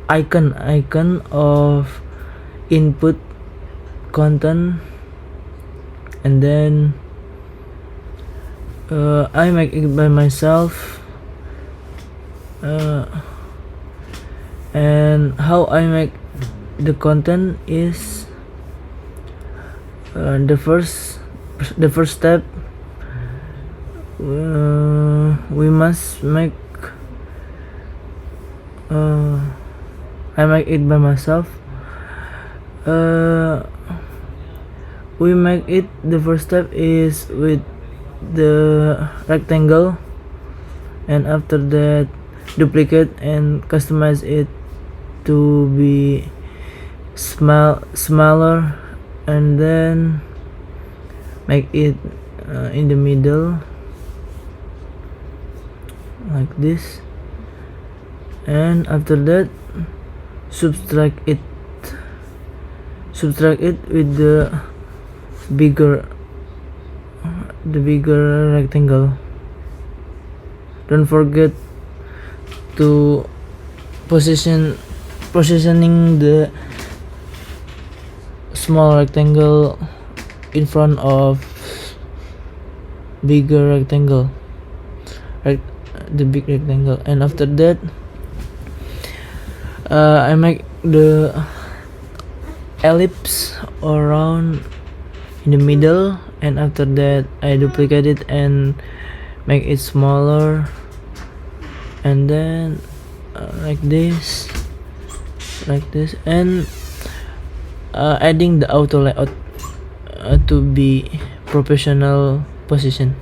icon of input content, and then I make it by myself. And how I make the content is the first step. We must make I make it by myself. We make it, the first step is with the rectangle, and after that duplicate and customize it to be smaller, and then make it in the middle like this, and after that subtract it with the bigger rectangle. Don't forget to positioning the small rectangle in front of bigger rectangle, the big rectangle. And after that I make the ellipse around in the middle, and after that I duplicate it and make it smaller, and then like this, and adding the auto layout to be professional position,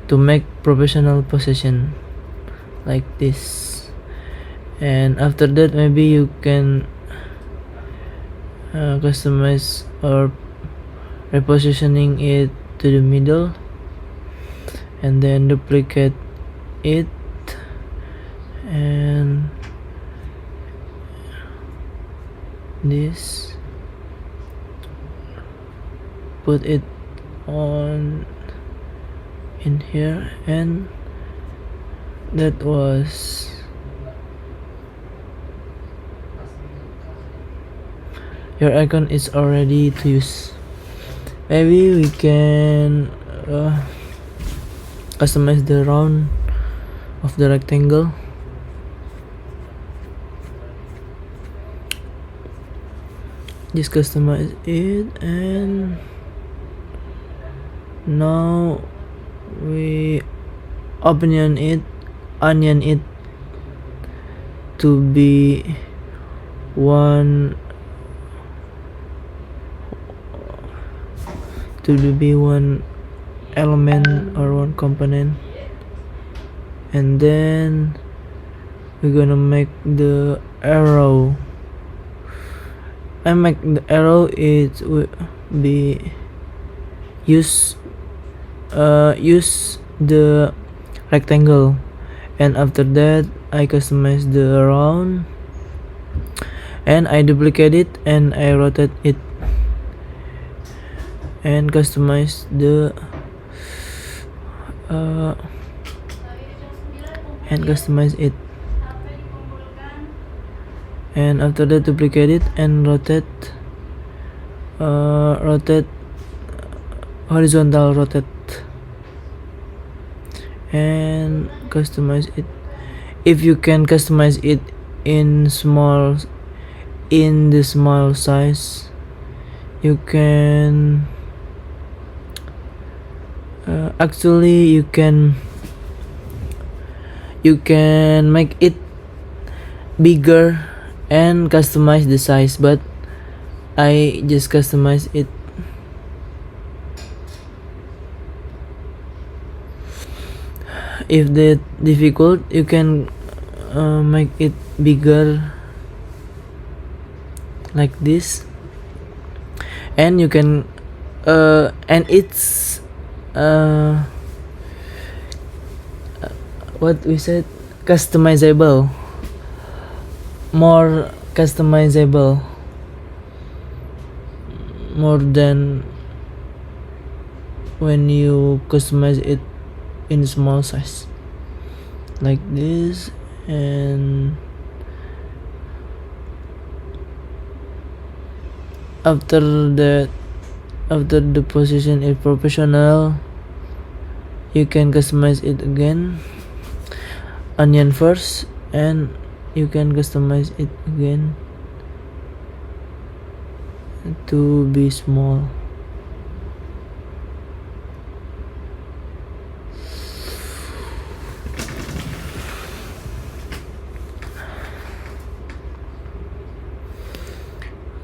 to make professional position like this. And after that maybe you can customize or repositioning it to the middle, and then duplicate it and this, put it on in here, and that was your icon is already to use. Maybe we can customize the round of the rectangle. Just customize it, and now we onion it to be one element or one component, and then we're gonna make the arrow. I make the arrow, it will be use the rectangle, and after that I customize the round, and I duplicate it and I rotate it and customize the it, and after that duplicate it and rotate horizontal rotate, and customize it. If you can customize it in the small size, you can actually you can make it bigger and customize the size, but I just customize it. If that difficult, you can make it bigger like this, and you can and it's what we said, customizable, more customizable, more than when you customize it in small size like this, and after that, after the position is professional, you can customize it again. Onion first, and you can customize it again to be small.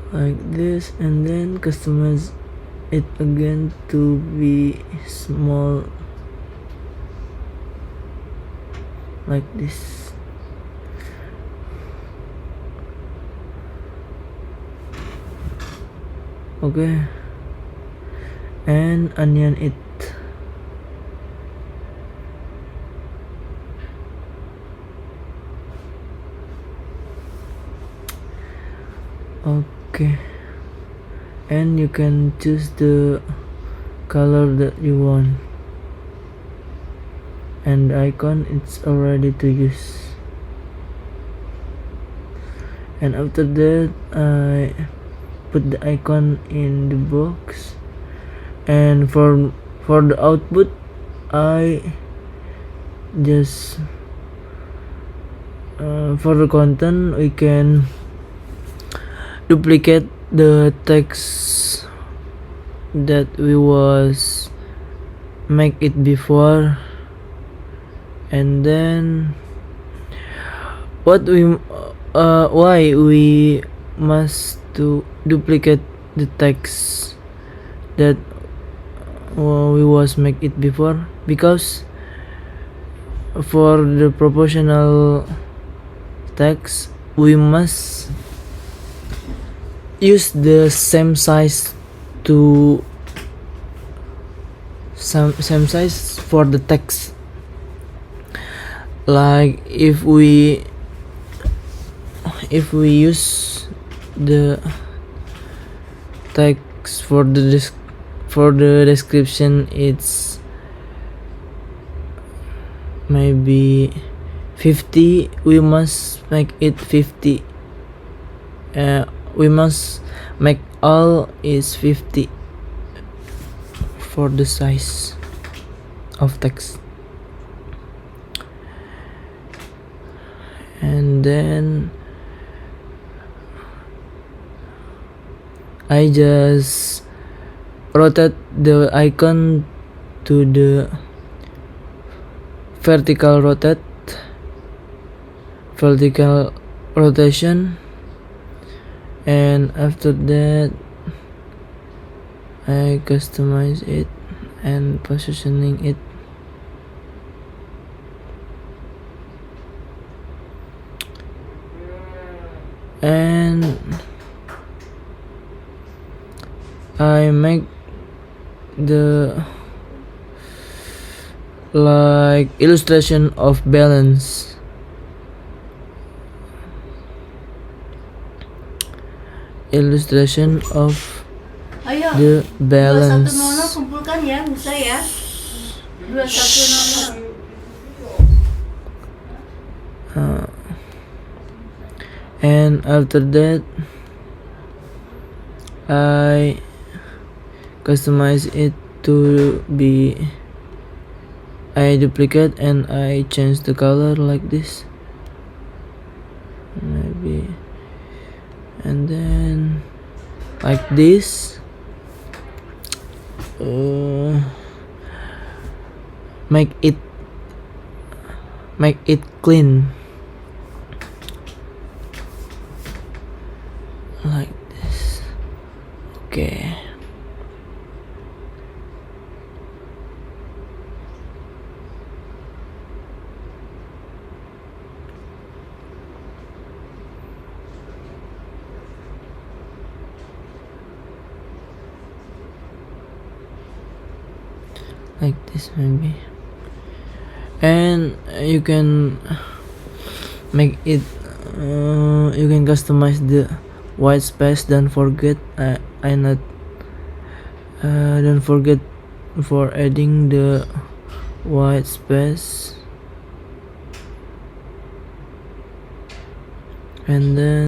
Like this, and then customize it again to be small, like this. Okay, and onion it. Okay, and you can choose the color that you want, and the icon it's already to use. And after that, I put the icon in the box, and for the output, I just for the content, we can duplicate the text that we was make it before, and then why we must to duplicate the text that we was make it before, because for the proportional text we must use the same size for the text. Like if we use the text for the description, it's maybe 50, we must make it 50. We must make all is 50 for the size of text. And then I just rotate the icon to the vertical rotation, and after that I customize it and positioning it. And I make the like illustration of balance, the balance. 2100 kumpulkan ya, bisa ya. 2100. And after that I customize it to be, I duplicate and I change the color like this, maybe, and then like this. Make it clean like this. Okay, like this maybe. And you can make it, you can customize the white space. Don't forget don't forget for adding the white space, and then